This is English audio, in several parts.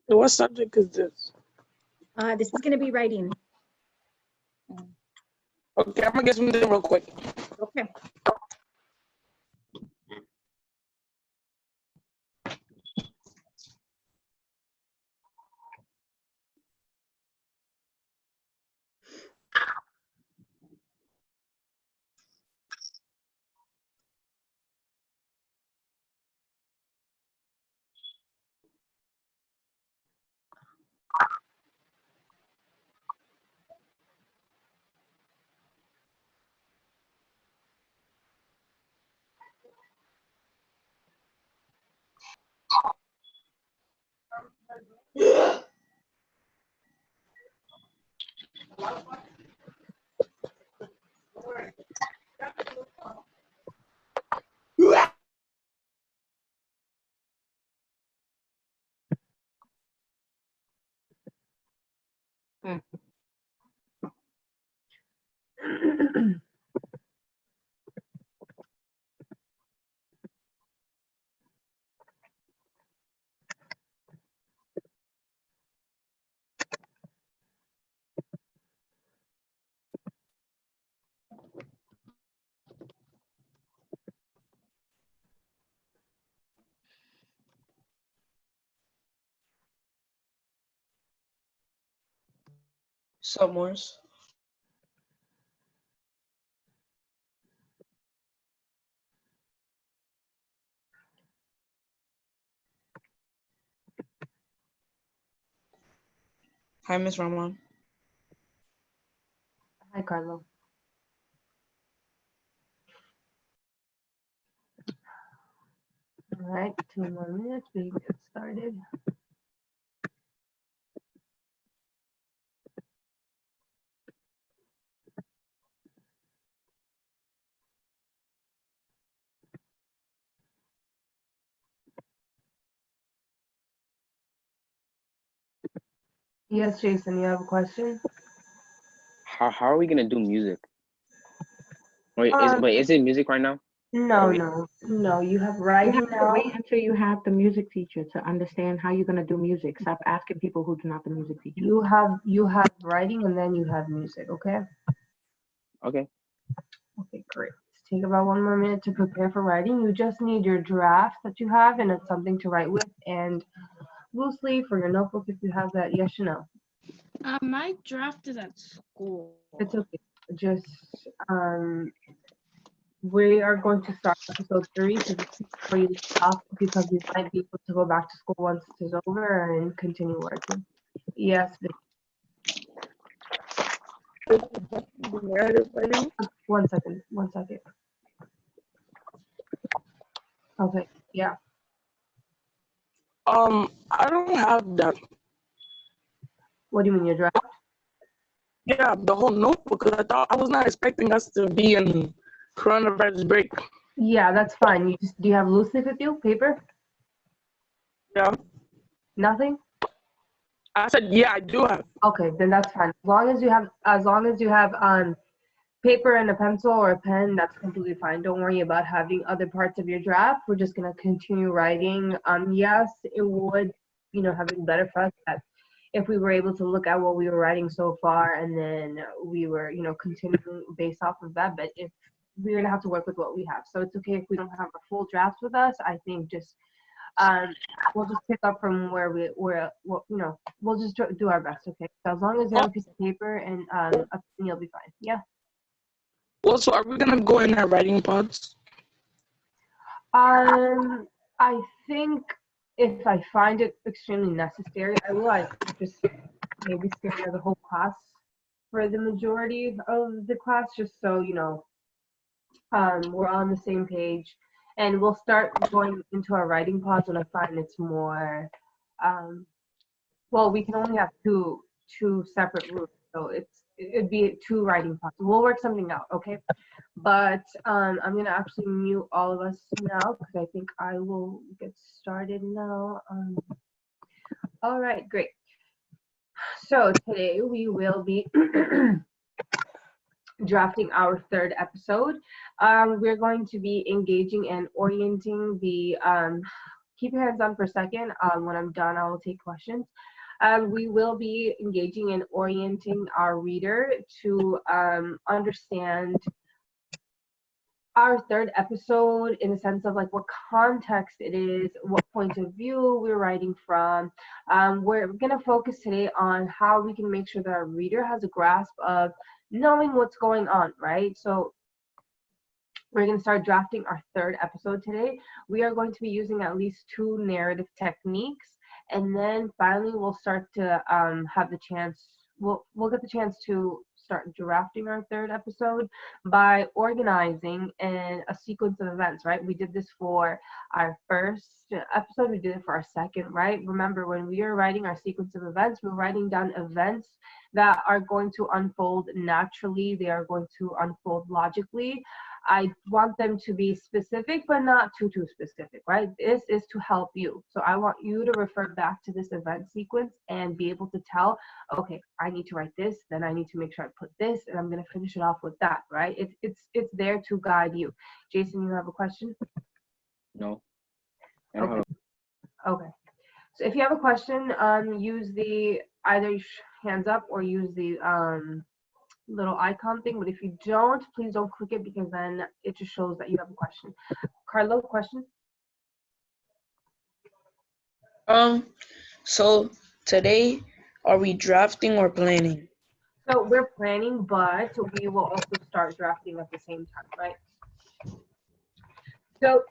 What subject is this? This is going to be writing. Okay, I'm gonna get something real quick. Okay. Summers. Hi, Miss Ramon. Hi, Carlo. All right, 2 more minutes. We get started. Yes, Jason, you have a question? How are we gonna do music? Wait, is it music right now? No. You have writing You have to now. wait until you have the music teacher to understand how you're going to do music. Stop asking people who do not the music teacher. You have writing and then you have music. Okay. Okay. Okay, great. Let's take about 1 more minute to prepare for writing. You just need your draft that you have, and it's something to write with, and loosely for your notebook if you have that. Yes or no? My draft is at school. It's okay. Just we are going to start episode 3 so just before you stop because we might be able to go back to school once it is over and continue working. Yes, The narrative writing. 1 second. Okay, yeah. I don't have that. What do you mean your draft? Yeah, the whole notebook. 'Cause I was not expecting us to be in coronavirus break. Yeah, that's fine. Do you have loose leaf with you? Paper? Yeah. Nothing? I said, yeah, I do have. Okay, then that's fine. As long as you have paper and a pencil or a pen, that's completely fine. Don't worry about having other parts of your draft. We're just gonna continue writing. Yes, it would, have been better for us that if we were able to look at what we were writing so far and then we were, continuing based off of that. But if we're gonna have to work with what we have, so it's okay if we don't have a full draft with us. I think just we'll just pick up from where we'll just do our best, okay? So as long as you have a piece of paper and a pen, you'll be fine. Yeah. Also, are we gonna go in our writing pods? I think if I find it extremely necessary, I will just maybe schedule the whole class for the majority of the class, just so we're on the same page, and we'll start going into our writing pods when I find it's more. Well, we can only have two separate rooms, so it'd be 2 writing pods. We'll work something out, okay? But I'm gonna actually mute all of us now because I think I will get started now. All right, great. So today we will be drafting our 3rd episode. We're going to be engaging and orienting the keep your hands on for a second. When I'm done, I will take questions. We will be engaging in orienting our reader to understand our third episode in the sense of like what context it is, what point of view we're writing from. We're going to focus today on how we can make sure that our reader has a grasp of knowing what's going on, right? So we're going to start drafting our third episode today. We are going to be using at least 2 narrative techniques, and then finally we'll start to have the chance, we'll get the chance to start drafting our third episode by organizing in a sequence of events, right? We did this for our first episode, we did it for our second, right? Remember, when we are writing our sequence of events, we're writing down events that are going to unfold naturally, they are going to unfold logically. I want them to be specific, but not too specific, right? This is to help you. So I want you to refer back to this event sequence and be able to tell, okay, I need to write this, then I need to make sure I put this, and I'm going to finish it off with that, right? It's there to guide you. Jason, you have a question? No. Okay. Okay. So if you have a question, use the either hands up or use the little icon thing, but if you don't, please don't click it because then it just shows that you have a question. Carlo, question? So today, are we drafting or planning? So we're planning, but we will also start drafting at the same time, right? So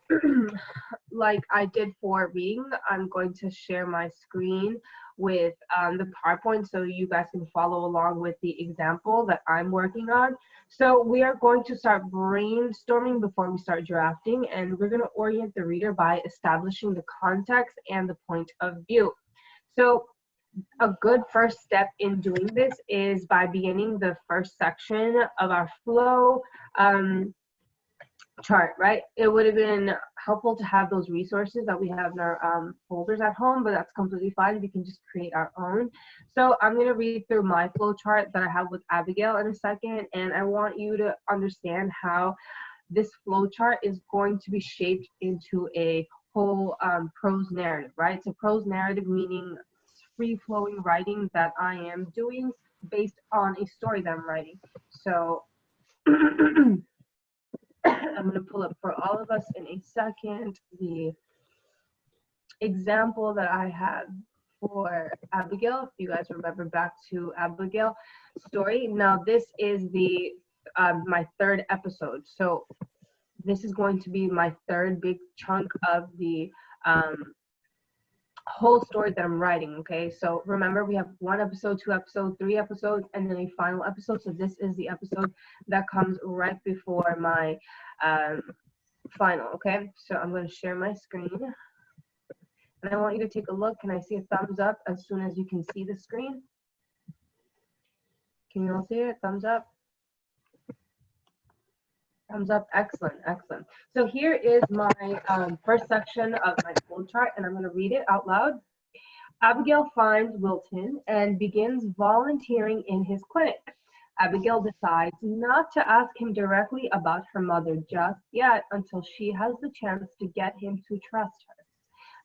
like I did for reading, I'm going to share my screen with the PowerPoint so you guys can follow along with the example that I'm working on. So we are going to start brainstorming before we start drafting, and we're going to orient the reader by establishing the context and the point of view. So a good first step in doing this is by beginning the first section of our flow chart, right? It would have been helpful to have those resources that we have in our folders at home, but that's completely fine. We can just create our own. So I'm going to read through my flow chart that I have with Abigail in a second, and I want you to understand how this flow chart is going to be shaped into a whole prose narrative, right? So prose narrative meaning free-flowing writing that I am doing based on a story that I'm writing. So I'm going to pull up for all of us in a second the example that I had for Abigail. If you guys remember back to Abigail's story. Now this is the my third episode. So this is going to be my third big chunk of the whole story that I'm writing, okay? So remember, we have 1 episode, 2 episodes, 3 episodes, and then a final episode. So this is the episode that comes right before my final, okay? So I'm going to share my screen. And I want you to take a look. Can I see a thumbs up as soon as you can see the screen? Can you all see it? Thumbs up? Thumbs up. Excellent, excellent. So here is my first section of my flow chart, and I'm going to read it out loud. Abigail finds Wilton and begins volunteering in his clinic. Abigail decides not to ask him directly about her mother just yet until she has the chance to get him to trust her.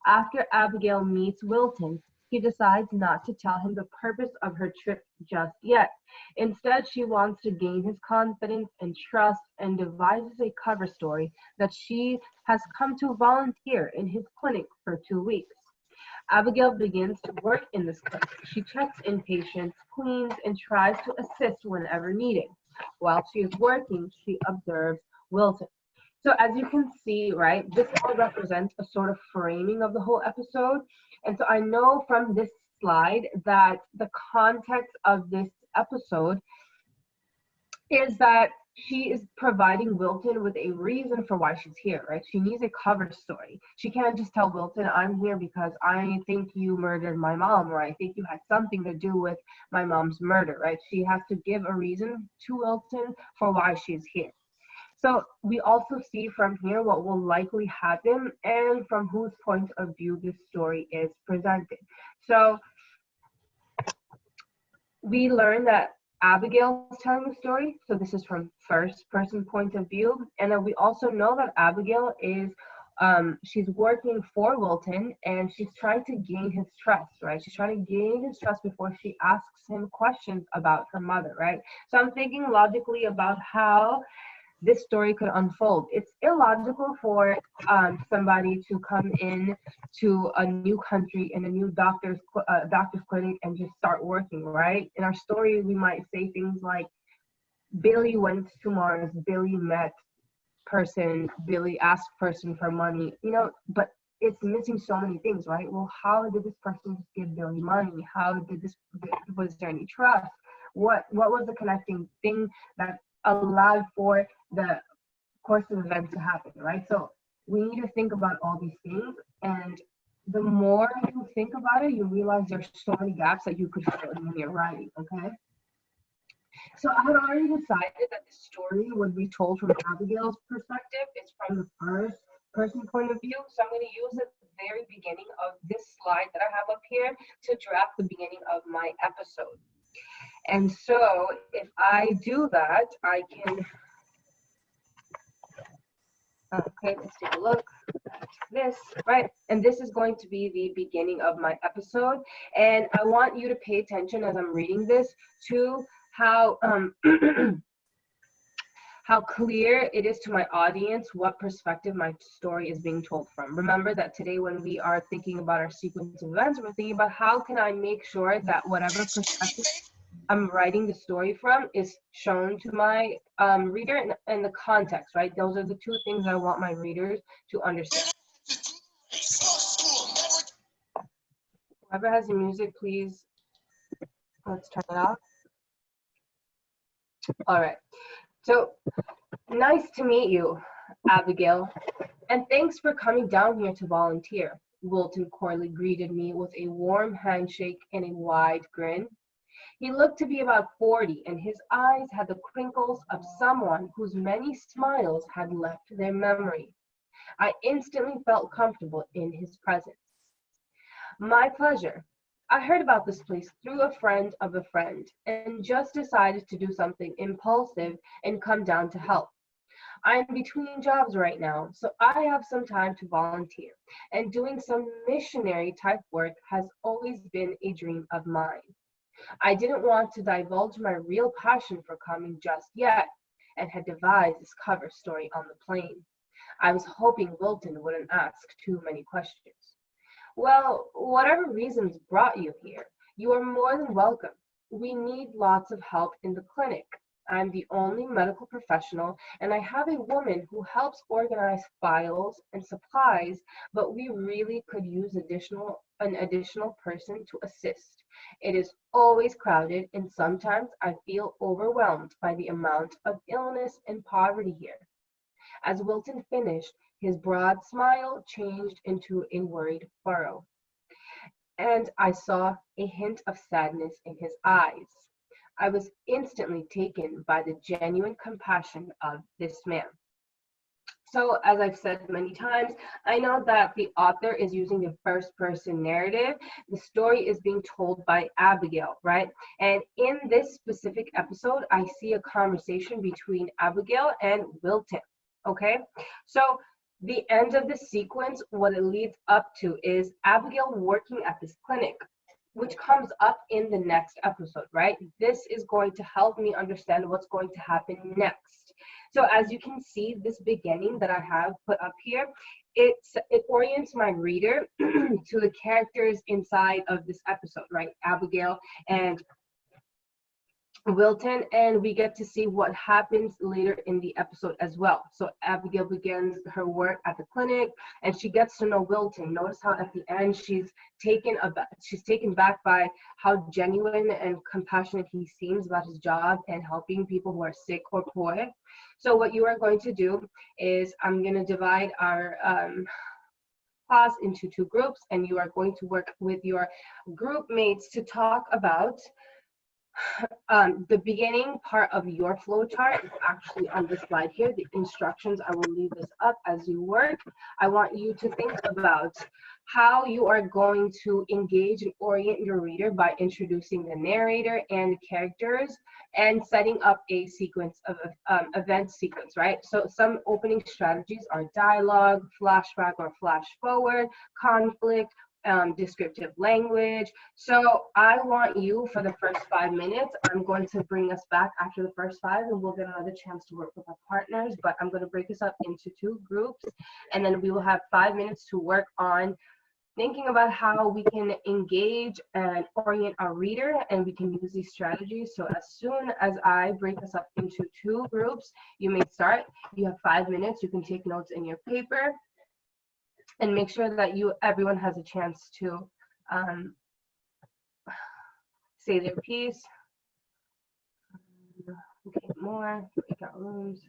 After Abigail meets Wilton, she decides not to tell him the purpose of her trip just yet. Instead, she wants to gain his confidence and trust and devises a cover story that she has come to volunteer in his clinic for 2 weeks. Abigail begins to work in this clinic. She checks in patients, cleans, and tries to assist whenever needed. While she is working, she observes Wilton. So as you can see, right, this all represents a sort of framing of the whole episode. And so I know from this slide that the context of this episode is that she is providing Wilton with a reason for why she's here, right? She needs a cover story. She can't just tell Wilton, I'm here because I think you murdered my mom, or I think you had something to do with my mom's murder, right? She has to give a reason to Wilton for why she's here. So we also see from here what will likely happen and from whose point of view this story is presented. So we learn that Abigail is telling the story, so this is from first person point of view, and then we also know that Abigail is she's working for Wilton, and she's trying to gain his trust, right? She's trying to gain his trust before she asks him questions about her mother, right? So I'm thinking logically about how this story could unfold. It's illogical for somebody to come in to a new country in a new doctor's clinic and just start working, right? In our story, we might say things like, Billy went to Mars, Billy met person, Billy asked person for money, but it's missing so many things, right? Well, how did this person just give Billy money? Was there any trust? What was the connecting thing that allowed for the course of events to happen, right? So we need to think about all these things, and the more you think about it, you realize there's so many gaps that you could fill in when you're writing, okay? So I had already decided that the story would be told from Abigail's perspective. It's from the first person point of view. So I'm going to use the very beginning of this slide that I have up here to draft the beginning of my episode. And so if I do that, I can, okay, let's take a look. This, right? And this is going to be the beginning of my episode. And I want you to pay attention as I'm reading this to how how clear it is to my audience what perspective my story is being told from. Remember that today when we are thinking about our sequence of events, we're thinking about how can I make sure that whatever perspective I'm writing the story from is shown to my reader and the context, right? Those are the two things I want my readers to understand. Whoever has the music, please, let's turn it off. All right. So nice to meet you, Abigail, and thanks for coming down here to volunteer. Wilton Corley greeted me with a warm handshake and a wide grin. He looked to be about 40, and his eyes had the crinkles of someone whose many smiles had left their memory. I instantly felt comfortable in his presence. My pleasure. I heard about this place through a friend of a friend and just decided to do something impulsive and come down to help. I'm between jobs right now, so I have some time to volunteer, and doing some missionary type work has always been a dream of mine. I didn't want to divulge my real passion for coming just yet, and had devised this cover story on the plane. I was hoping Wilton wouldn't ask too many questions. Well, whatever reasons brought you here, you are more than welcome. We need lots of help in the clinic. I'm the only medical professional, and I have a woman who helps organize files and supplies, but we really could use an additional person to assist. It is always crowded, and sometimes I feel overwhelmed by the amount of illness and poverty here. As Wilton finished, his broad smile changed into a worried furrow, and I saw a hint of sadness in his eyes. I was instantly taken by the genuine compassion of this man. So, as I've said many times, I know that the author is using the first person narrative. The story is being told by Abigail, right? And in this specific episode, I see a conversation between Abigail and Wilton, okay? So, the end of the sequence, what it leads up to is Abigail working at this clinic, which comes up in the next episode, right? This is going to help me understand what's going to happen next. So as you can see, this beginning that I have put up here, it orients my reader to the characters inside of this episode, right? Abigail and Wilton, and we get to see what happens later in the episode as well. So Abigail begins her work at the clinic, and she gets to know Wilton. Notice how at the end she's taken back by how genuine and compassionate he seems about his job and helping people who are sick or poor. So what you are going to do is I'm going to divide our class into two groups, and you are going to work with your group mates to talk about the beginning part of your flow chart is actually on this slide here. The instructions, I will leave this up as you work. I want you to think about how you are going to engage and orient your reader by introducing the narrator and the characters and setting up a sequence of event sequence, right? So some opening strategies are dialogue, flashback or flash forward, conflict, descriptive language. So I want you for the first 5 minutes, I'm going to bring us back after the first 5 and we'll get another chance to work with our partners, but I'm going to break us up into 2 groups and then we will have 5 minutes to work on thinking about how we can engage and orient our reader and we can use these strategies. So as soon as I break us up into 2 groups, you may start. You have 5 minutes. You can take notes in your paper and make sure that everyone has a chance to say their piece. Okay, more, break out rooms.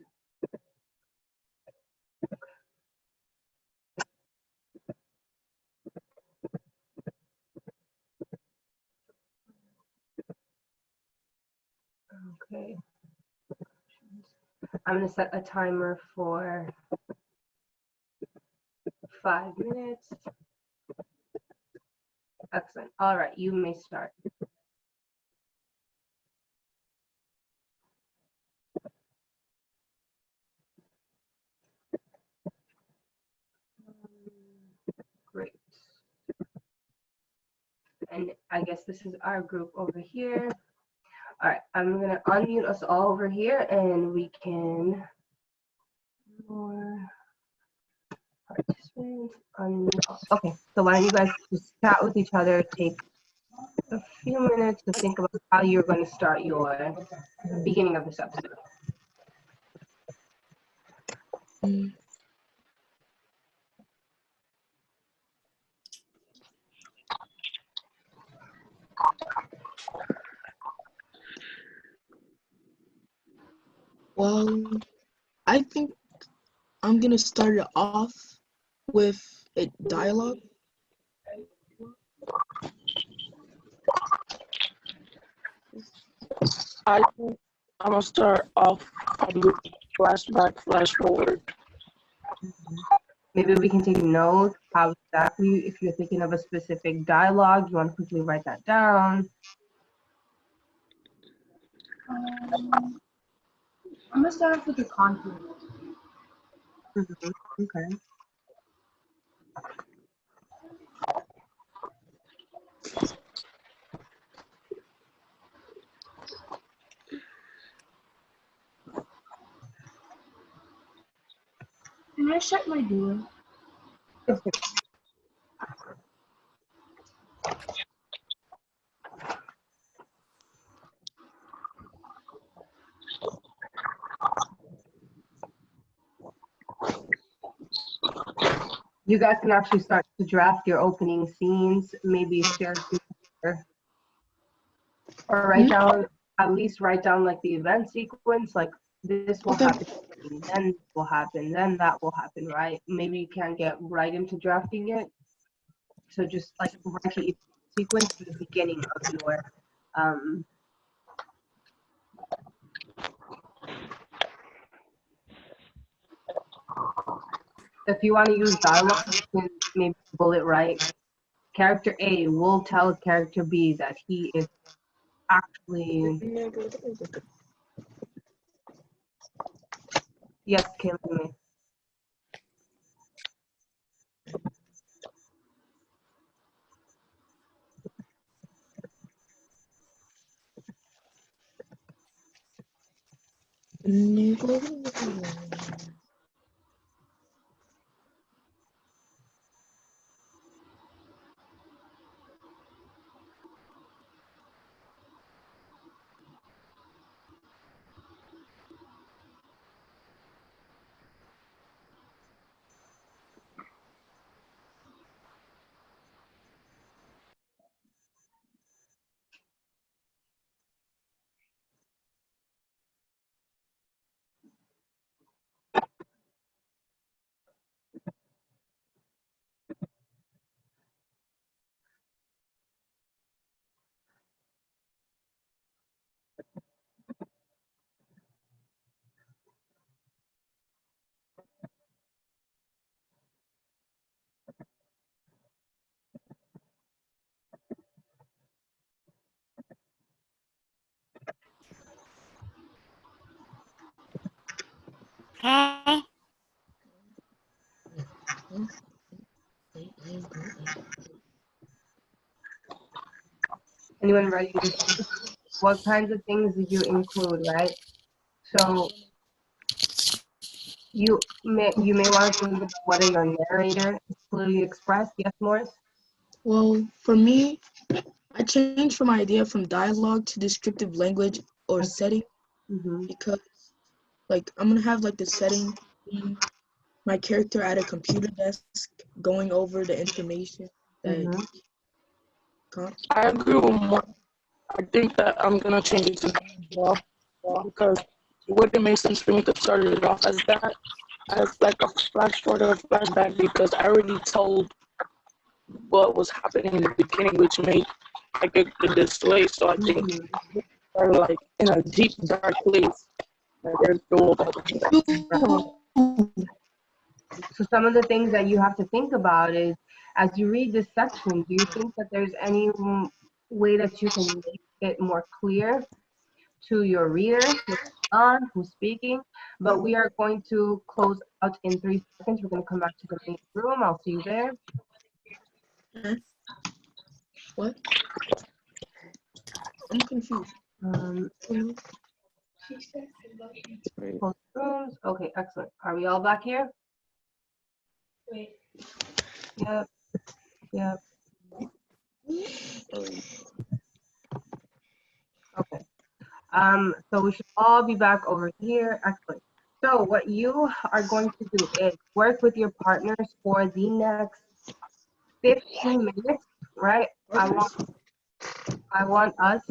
Okay. I'm going to set a timer for 5 minutes. Excellent. All right, you may start. Great. And I guess this is our group over here. All right, I'm going to unmute us all over here and we can more participants. Okay, so why don't you guys just chat with each other, take a few minutes to think about how you're going to start your beginning of this episode. Well, I think I'm gonna start it off with a dialogue. I think I'm gonna start off with flashback, flash forward. Maybe we can take notes, how exactly, if you're thinking of a specific dialogue, you want to quickly write that down. I'm gonna start off with the conflict. Okay. Can I shut my door? You guys can actually start to draft your opening scenes, maybe share or write down, at least write down like the event sequence, like this will happen, then this will happen, then that will happen, right? Maybe you can't get right into drafting it. So just like write the sequence in the beginning of your if you want to use dialogue, you can maybe bullet write. Character A will tell character B that he is actually. Yes, Kaylee. Huh? Anyone ready to speak? What kinds of things did you include, right? So you may want to think about whether your narrator is clearly expressed. Yes, Morris? Well, for me, I changed from idea from dialogue to descriptive language or setting Mm-hmm. because, like, I'm gonna have like the setting being my character at a computer desk going over the information that Mm-hmm. comes. I agree with more. I think that I'm gonna change it to that as well because it wouldn't make sense for me to start it off as that, as like a flash forward or a flashback because I already told what was happening in the beginning, which made like the display. So I think Mm-hmm. they're like in a deep dark place. Like they're through all that. So some of the things that you have to think about is, as you read this section, do you think that there's any way that you can make it more clear to your reader what's on, who's speaking? But we are going to close out in 3 seconds. We're going to come back to the main room. I'll see you there. What? I'm confused. Right. Close rooms. Okay, excellent. Are we all back here? Wait. Yep. Yep. Right. Okay. So we should all be back over here. Excellent. So what you are going to do is work with your partners for the next 15 minutes, right? I want us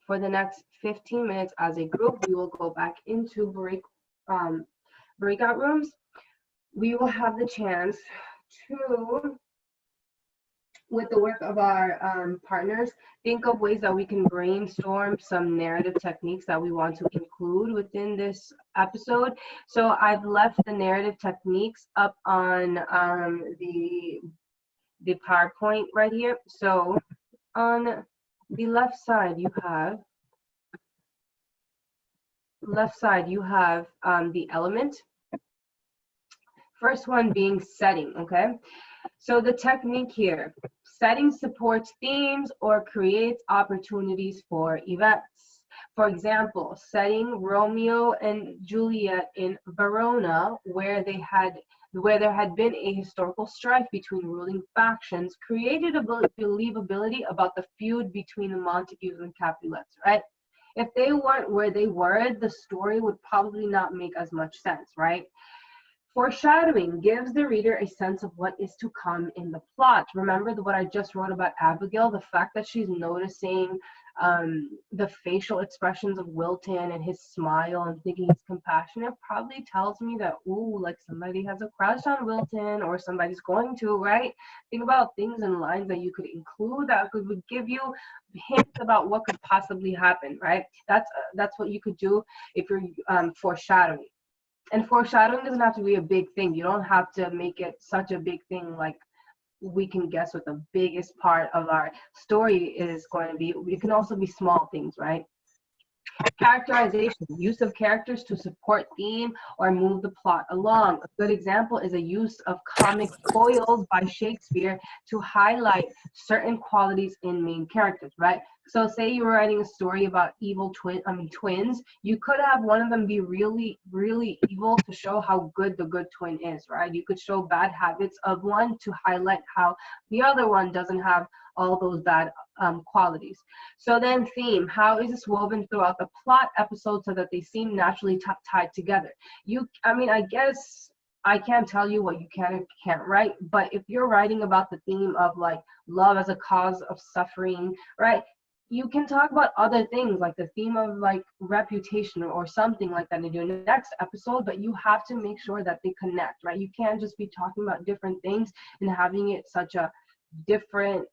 for the next 15 minutes as a group. We will go back into breakout rooms. We will have the chance to, with the work of our partners, think of ways that we can brainstorm some narrative techniques that we want to include within this episode. So I've left the narrative techniques up on the PowerPoint right here. So on the left side you have the element. First one being setting, okay? So the technique here, setting supports themes or creates opportunities for events. For example, setting Romeo and Juliet in Verona, where there had been a historical strife between ruling factions, created a believability about the feud between the Montagues and Capulets, right? If they weren't where they were, the story would probably not make as much sense, right? Foreshadowing gives the reader a sense of what is to come in the plot. Remember what I just wrote about Abigail, the fact that she's noticing the facial expressions of Wilton and his smile and thinking he's compassionate probably tells me that, ooh, like somebody has a crush on Wilton or somebody's going to, right? Think about things and lines that you could include that would give you hints about what could possibly happen, right? That's what you could do if you're foreshadowing. And foreshadowing doesn't have to be a big thing. You don't have to make it such a big thing like we can guess what the biggest part of our story is going to be. It can also be small things, right? Characterization, use of characters to support theme or move the plot along. A good example is a use of comic foils by Shakespeare to highlight certain qualities in main characters, right? So say you were writing a story about twins, you could have one of them be really, really evil to show how good the good twin is, right? You could show bad habits of one to highlight how the other one doesn't have all those bad qualities. So then theme, how is this woven throughout the plot episode so that they seem naturally tied together? I guess I can't tell you what you can and can't write, but if you're writing about the theme of like love as a cause of suffering, right? You can talk about other things like the theme of like reputation or something like that in your next episode, but you have to make sure that they connect, right? You can't just be talking about different things and having it such a different,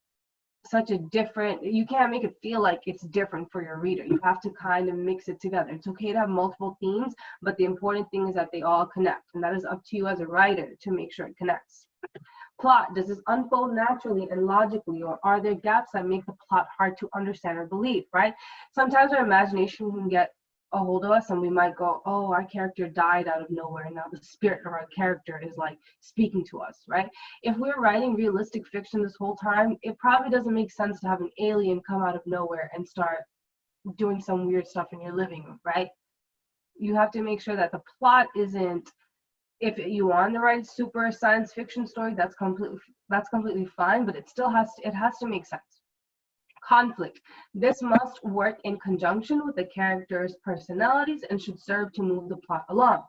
you can't make it feel like it's different for your reader. You have to kind of mix it together. It's okay to have multiple themes, but the important thing is that they all connect, and that is up to you as a writer to make sure it connects. Plot, does this unfold naturally and logically, or are there gaps that make the plot hard to understand or believe, right? Sometimes our imagination can get a hold of us, and we might go, oh, our character died out of nowhere, and now the spirit of our character is like speaking to us, right? If we're writing realistic fiction this whole time, it probably doesn't make sense to have an alien come out of nowhere and start doing some weird stuff in your living room, right? You have to make sure that the plot isn't, if you want to write super science fiction story, that's completely fine, but it still has to make sense. Conflict. This must work in conjunction with the characters' personalities and should serve to move the plot along.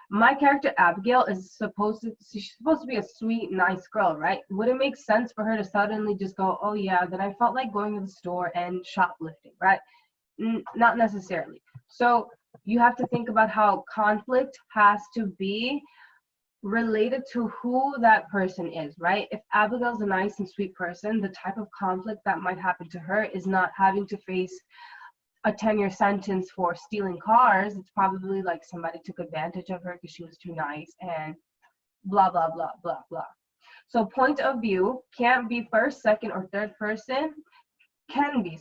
My character Abigail is supposed to be a sweet, nice girl, right? Would it make sense for her to suddenly just go, oh yeah, then I felt like going to the store and shoplifting, right? Not necessarily. So you have to think about how conflict has to be related to who that person is, right? If Abigail's a nice and sweet person, the type of conflict that might happen to her is not having to face a 10-year sentence for stealing cars. It's probably like somebody took advantage of her because she was too nice and blah, blah, blah, blah, blah. So point of view can't be first, second, or third person. Can be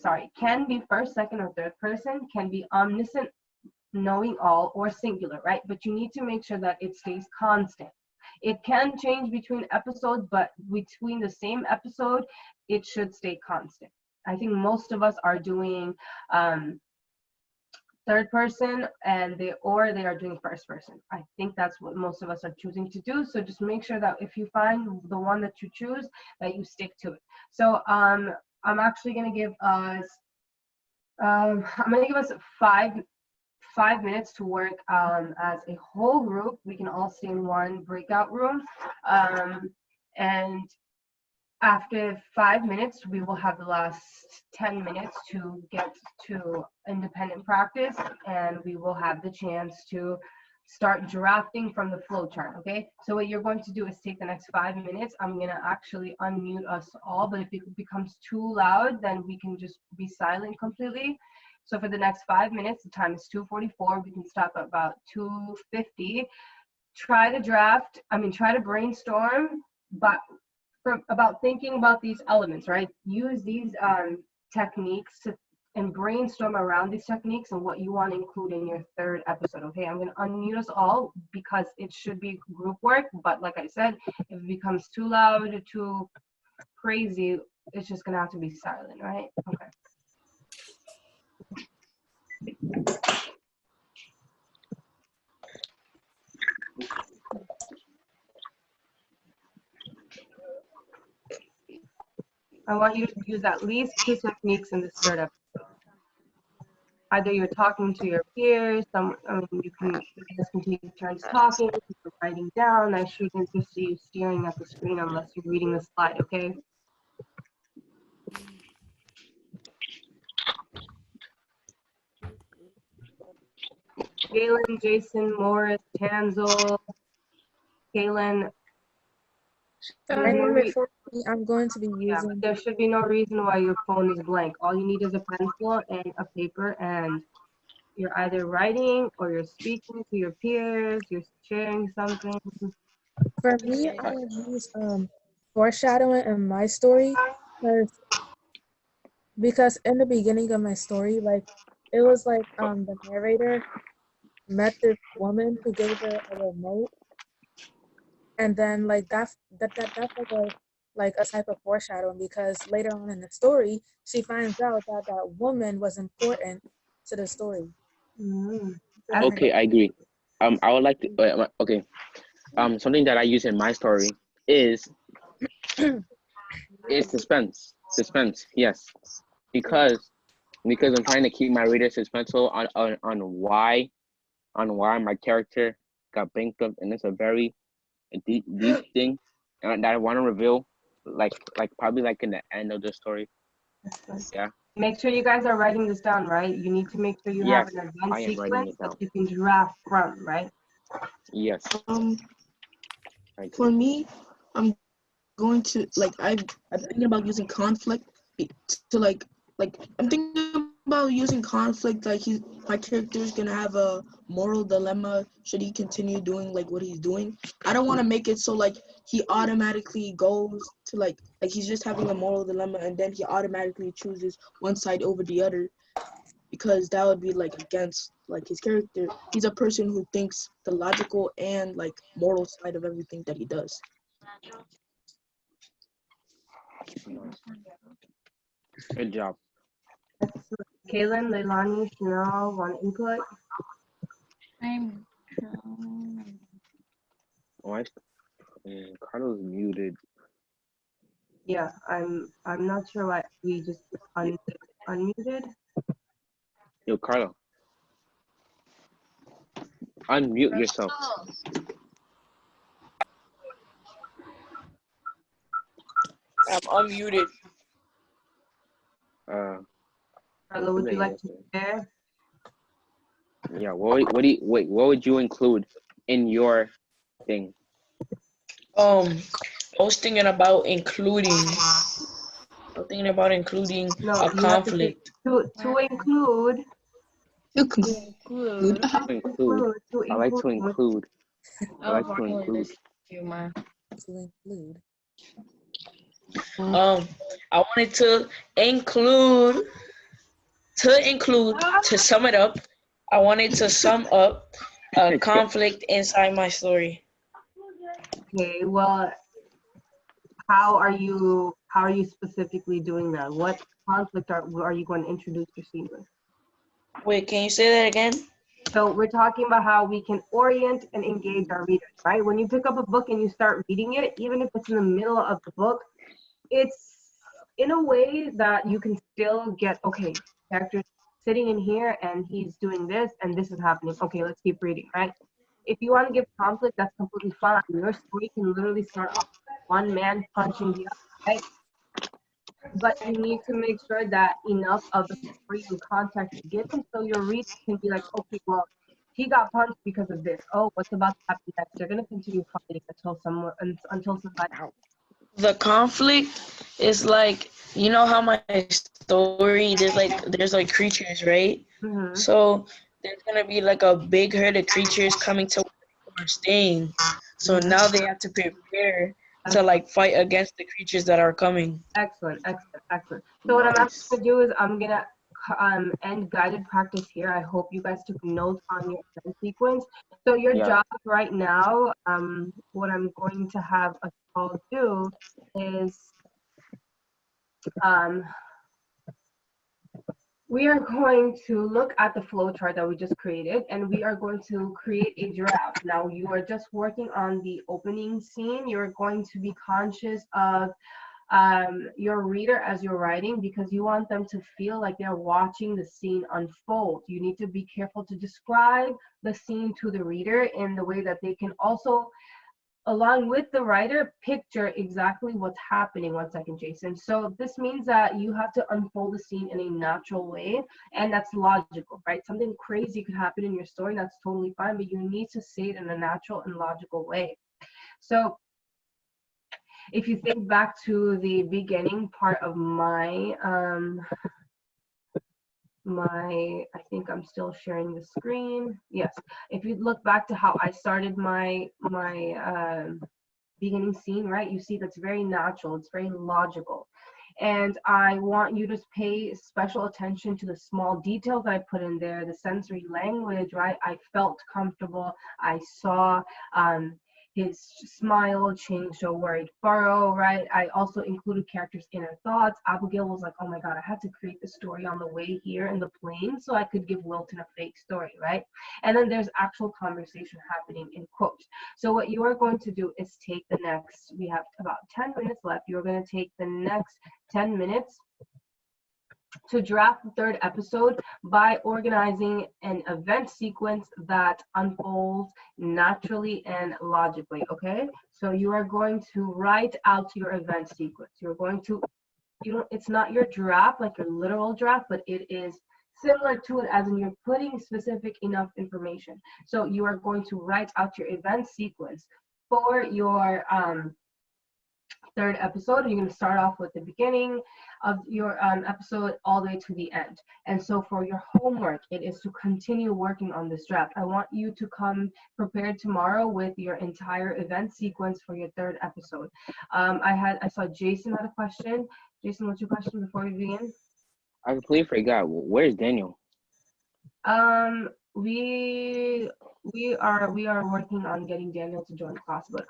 first, second, or third person, can be omniscient, knowing all, or singular, right? But you need to make sure that it stays constant. It can change between episodes, but between the same episode, it should stay constant. I think most of us are doing third person, and they are doing first person. I think that's what most of us are choosing to do. So just make sure that if you find the one that you choose, that you stick to it. So I'm actually going to give us five minutes to work as a whole group. We can all stay in one breakout room, and after 5 minutes, we will have the last 10 minutes to get to independent practice, and we will have the chance to start drafting from the flow chart, okay? So what you're going to do is take the next 5 minutes. I'm gonna actually unmute us all, but if it becomes too loud, then we can just be silent completely. So for the next 5 minutes, the time is 2:44. We can stop at about 2:50. Try to brainstorm, but about thinking about these elements, right? Use these techniques and brainstorm around these techniques and what you want to include in your third episode, okay? I'm going to unmute us all because it should be group work, but like I said, if it becomes too loud, too crazy, it's just going to have to be silent, right? Okay. I want you to use at least 2 techniques in this third episode. Either you're talking to your peers, you guys can take turns talking, you're writing down. I shouldn't just see you staring at the screen unless you're reading the slide, okay? Galen, Jason, Morris, Tanzel, Kaylin. I'm going to be using. Yeah, but there should be no reason why your phone is blank. All you need is a pencil and a paper, and you're either writing or you're speaking to your peers, you're sharing something. For me, I would use foreshadowing in my story because in the beginning of my story, like it was like the narrator met this woman who gave her a remote, and then like that's like a type of foreshadowing, because later on in the story she finds out that that woman was important to the story. Okay, I agree. I would like to. Okay. Something that I use in my story is suspense. Suspense, yes, because I'm trying to keep my reader suspenseful on why my character got bankrupt, and it's a very deep thing, and that I want to reveal, like probably like in the end of the story. Yeah. Make sure you guys are writing this down, right? You need to make sure you have an event sequence that you can draft from, right? Yes. For me, I'm going to I'm thinking about using conflict to like I'm thinking about using conflict, like my character is gonna have a moral dilemma. Should he continue doing like what he's doing? I don't want to make it so like he automatically goes to like he's just having a moral dilemma and then he automatically chooses one side over the other. because that would be like against like his character. He's a person who thinks the logical and like moral side of everything that he does. Good job. Kaylin, Leilani, Chanel, one input. I'm Why? Carlos muted. Yeah, I'm not sure why we just unmuted. Yo, Carlo. Unmute yourself. I'm unmuted. Carlo, would you like to share? Yeah. What would you include in your thing? I was thinking about including. No, A you have to say conflict. to include. To conclude, To include. I like to include. I like to include. To include. I wanted to include. To sum it up, I wanted to sum up a conflict inside my story. Okay, well, how are you specifically doing that? What conflict are you going to introduce your scene with? Wait, can you say that again? So we're talking about how we can orient and engage our readers, right? When you pick up a book and you start reading it, even if it's in the middle of the book, it's in a way that you can still get, okay, character's sitting in here and he's doing this and this is happening. Okay, let's keep reading, right? If you want to give conflict, that's completely fine. Your story can literally start off with one man punching the other, right? But you need to make sure that enough of the story and context is given so your reader can be like, okay, well, he got punched because of this. Oh, what's about to happen next? They're gonna continue fighting until somebody. The conflict is like, you know how my story, there's like creatures, right? Mm-hmm. So there's gonna be like a big herd of creatures coming to where people are staying. So now they have to prepare to like fight against the creatures that are coming. Excellent. So what I'm Nice. actually gonna do is I'm gonna end guided practice here. I hope you guys took notes on your event sequence. So your job right now, what I'm going to have us all do is we are going to look at the flow chart that we just created and we are going to create a draft. Now you are just working on the opening scene. You're going to be conscious of your reader as you're writing because you want them to feel like they're watching the scene unfold. You need to be careful to describe the scene to the reader in the way that they can also, along with the writer, picture exactly what's happening. One second, Jason. So this means that you have to unfold the scene in a natural way, and that's logical, right? Something crazy could happen in your story, that's totally fine, but you need to say it in a natural and logical way. So if you think back to the beginning part of I think I'm still sharing the screen. Yes. If you look back to how I started my beginning scene, right? You see that's very natural. It's very logical. And I want you to pay special attention to the small details that I put in there, the sensory language, right? I felt comfortable. I saw his smile changed to a worried furrow, right? I also included characters' inner thoughts. Abigail was like, oh my God, I had to create the story on the way here in the plane so I could give Wilton a fake story, right? And then there's actual conversation happening in quotes. So what you are going to do is take the next, we have about 10 minutes left. You're going to take the next 10 minutes to draft the third episode by organizing an event sequence that unfolds naturally and logically, okay? So you are going to write out your event sequence. You're going to, it's not your draft, like your literal draft, but it is similar to it as in you're putting specific enough information. So you are going to write out your event sequence for your third episode. You're going to start off with the beginning of your episode all the way to the end. And so for your homework, it is to continue working on this draft. I want you to come prepared tomorrow with your entire event sequence for your third episode. I saw Jason had a question. Jason, what's your question before we begin? I completely forgot. Where's Daniel? We are working on getting Daniel to join class, but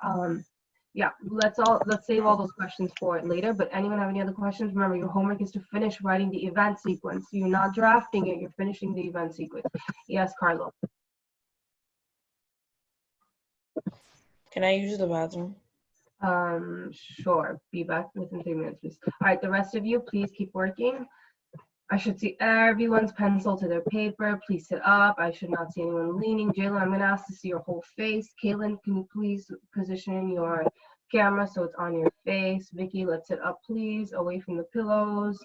yeah, let's save all those questions for later. But anyone have any other questions? Remember, your homework is to finish writing the event sequence. You're not drafting it, you're finishing the event sequence. Yes, Carlo. Can I use the bathroom? Sure. Be back within 3 minutes, please. All right, the rest of you, please keep working. I should see everyone's pencil to their paper. Please sit up. I should not see anyone leaning. Jalen, I'm going to ask to see your whole face. Kaylin, can you please position your camera so it's on your face? Vicky, let's sit up, please, away from the pillows.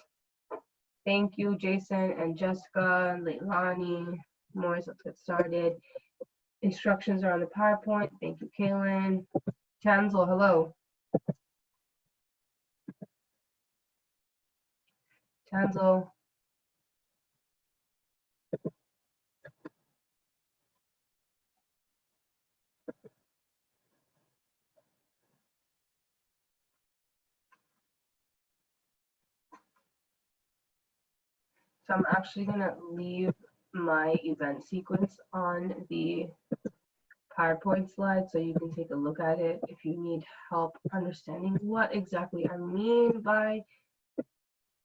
Thank you, Jason and Jessica, Leilani. Morris, let's get started. Instructions are on the PowerPoint. Thank you, Kaylin. Tanzel, hello. Tanzel. So I'm actually gonna leave my event sequence on the PowerPoint slide so you can take a look at it if you need help understanding what exactly I mean by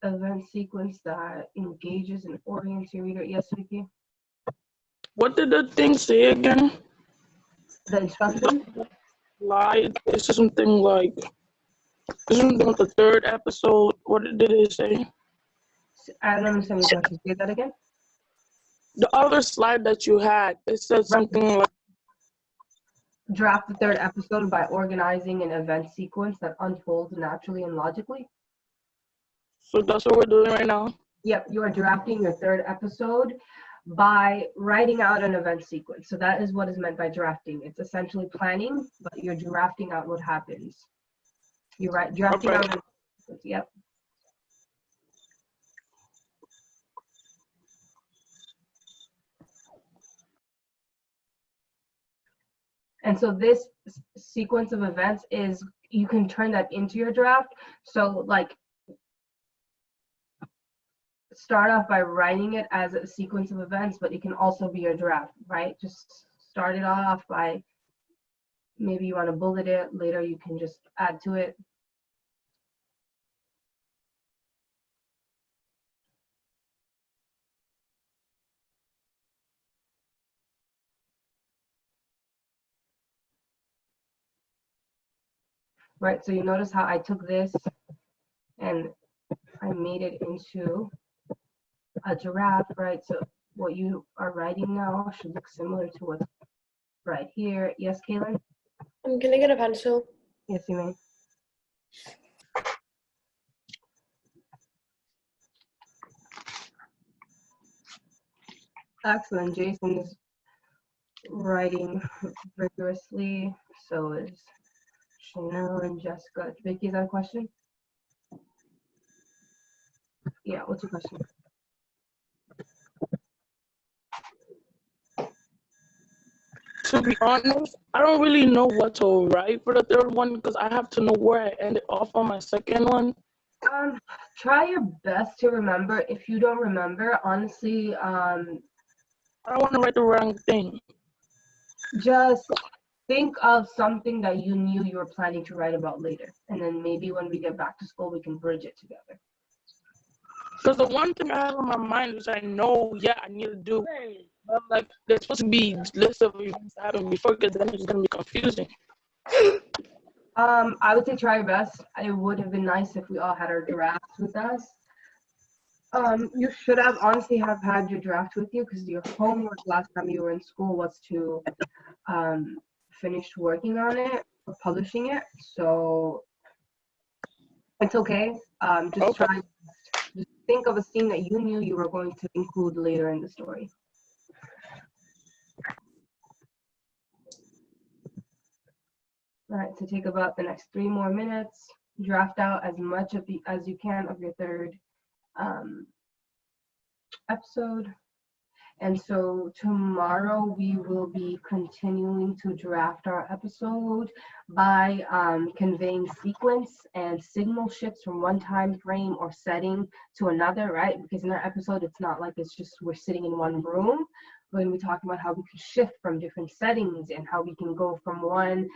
event sequence that engages and orients your reader. Yes, Vicky? What did the thing say again? The instruction? Lie. It's something like, it's something with the third episode. What did it say? I don't understand your question. Say that again. The other slide that you had, it said something like, Draft the third episode by organizing an event sequence that unfolds naturally and logically. so that's what we're doing right now. Yep, you are drafting your third episode by writing out an event sequence. So that is what is meant by drafting. It's essentially planning, but you're drafting out what happens. You're right, drafting Okay. out an event sequence. Yep. And so this sequence of events is, you can turn that into your draft. So like, start off by writing it as a sequence of events, but it can also be your draft, right? Just start it off by, maybe you want to bullet it, later you can just add to it. Right, so you notice how I took this and I made it into a giraffe, right? So what you are writing now should look similar to what's right here. Yes, Kaylin? Can I get a pencil? Yes, you may. Excellent. Jason is writing rigorously. So is Chanel and Jessica. Vicky, is that a question? Yeah, what's your question? To be honest, I don't really know what to write for the third one because I have to know where I ended off on my second one. Try your best to remember. If you don't remember, honestly, I don't want to write the wrong thing. just think of something that you knew you were planning to write about later. And then maybe when we get back to school, we can bridge it together. Because the one thing I have on my mind is I know, yeah, I need to do. But like, there's supposed to be list of events that happened before because then it's going to be confusing. I would say try your best. It would have been nice if we all had our drafts with us. You should have honestly have had your draft with you because your homework last time you were in school was to finish working on it or publishing it. So it's okay. Just try. Just think of a scene that you knew you were going to include later in the story. All right, so take about the next 3 more minutes. Draft out as much of as you can of your third episode. And so tomorrow we will be continuing to draft our episode by conveying sequence and signal shifts from one time frame or setting to another, right? Because in our episode, it's not like it's just we're sitting in one room. We're going to be talking about how we can shift from different settings and how we can go from one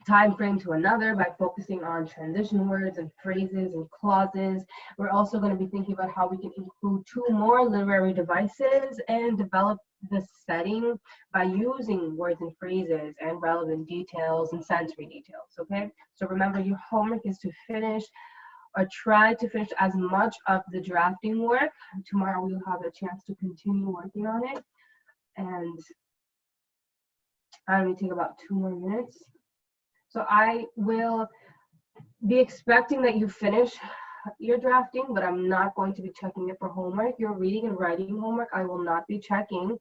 time frame to another by focusing on transition words and phrases and clauses. We're also going to be thinking about how we can include 2 more literary devices and develop the setting by using words and phrases and relevant details and sensory details, okay? So remember, your homework is to finish or try to finish as much of the drafting work. Tomorrow we'll have a chance to continue working on it. And I'm going to take about 2 more minutes. So I will be expecting that you finish your drafting, but I'm not going to be checking it for homework. Your reading and writing homework, I will not be checking.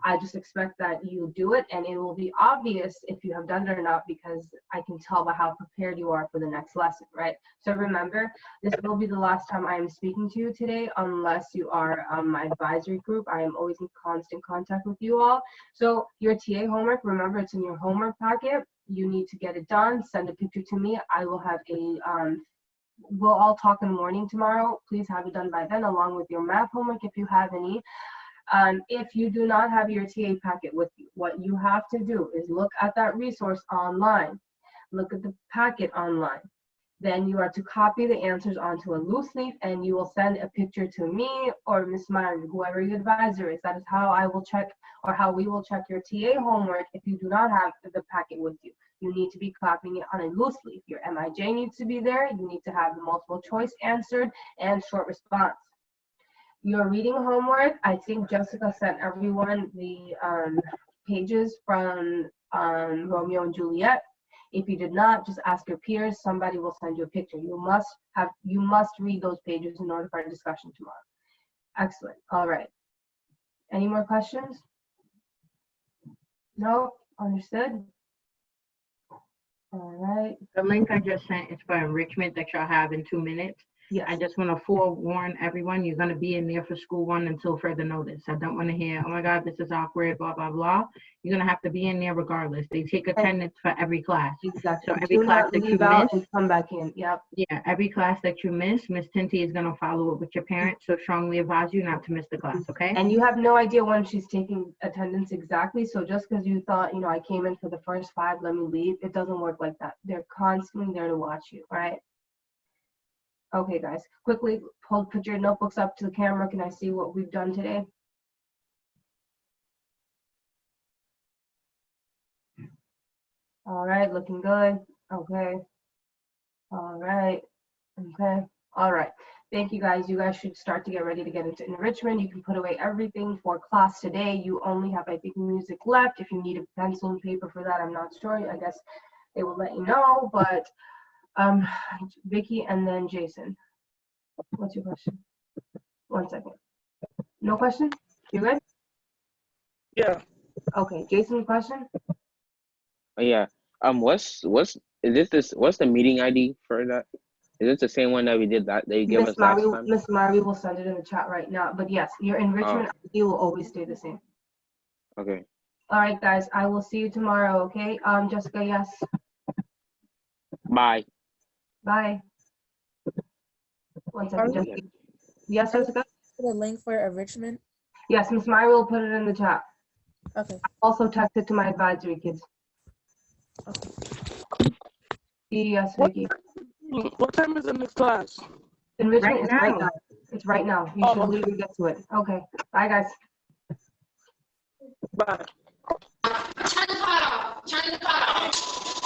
I just expect that you do it, and it will be obvious if you have done it or not, because I can tell by how prepared you are for the next lesson, right? So remember, this will be the last time I am speaking to you today, unless you are my advisory group. I am always in constant contact with you all. So your TA homework, remember, it's in your homework packet. You need to get it done. Send a picture to me. I will have a, we'll all talk in the morning tomorrow. Please have it done by then, along with your math homework if you have any. If you do not have your TA packet with you, what you have to do is look at that resource online. Look at the packet online. Then you are to copy the answers onto a loose leaf, and you will send a picture to me or Miss Myron, whoever your advisor is. That is how I will check, or how we will check your TA homework if you do not have the packet with you. You need to be copying it on a loose leaf. Your MIJ needs to be there. You need to have the multiple choice answered and short response. Your reading homework, I think Jessica sent everyone the pages from Romeo and Juliet. If you did not, just ask your peers. Somebody will send you a picture. You must read those pages in order for our discussion tomorrow. Excellent. All right. Any more questions? No? Understood? All right. The link I just sent is for enrichment that y'all have in 2 minutes. Yes. I just want to forewarn everyone, you're going to be in there for school 1 until further notice. I don't want to hear, oh my God, this is awkward, blah, blah, blah. You're going to have to be in there regardless. They take attendance for every class. Exactly. So every class that you out miss, and come back in. Yep. yeah, every class that you miss, Miss Tinty is going to follow up with your parents. So strongly advise you not to miss the class, okay? And you have no idea when she's taking attendance exactly. So just because you thought, you know, I came in for the first 5, let me leave, it doesn't work like that. They're constantly there to watch you, all right? Okay, guys, quickly put your notebooks up to the camera. Can I see what we've done today? All right, looking good. Okay. All right. Okay. All right. Thank you, guys. You guys should start to get ready to get into enrichment. You can put away everything for class today. You only have, I think, music left. If you need a pencil and paper for that, I'm not sure. I guess they will let you know, but Vicky and then Jason. What's your question? 1 second. No question? You good? Yeah. Okay, Jason, question? Oh, yeah. What's the meeting ID for that? Is it the same one that we did that you gave us last time? Miss Mari will send it in the chat right now. But yes, your enrichment ID will always stay the same. Okay. All right, guys. I will see you tomorrow. Okay. Jessica, yes. Bye. Bye. 1 second, Jessica. Yes, Jessica. The link for enrichment. Yes, Miss Mari will put it in the chat. Okay. Also text it to my advisory kids. Okay. Yes, Vicky. What time is the next class? Enrichment Right is right now. now. It's right now. You should literally get to it. Okay. Bye, guys. Bye. Turn the car off. Turn the car off.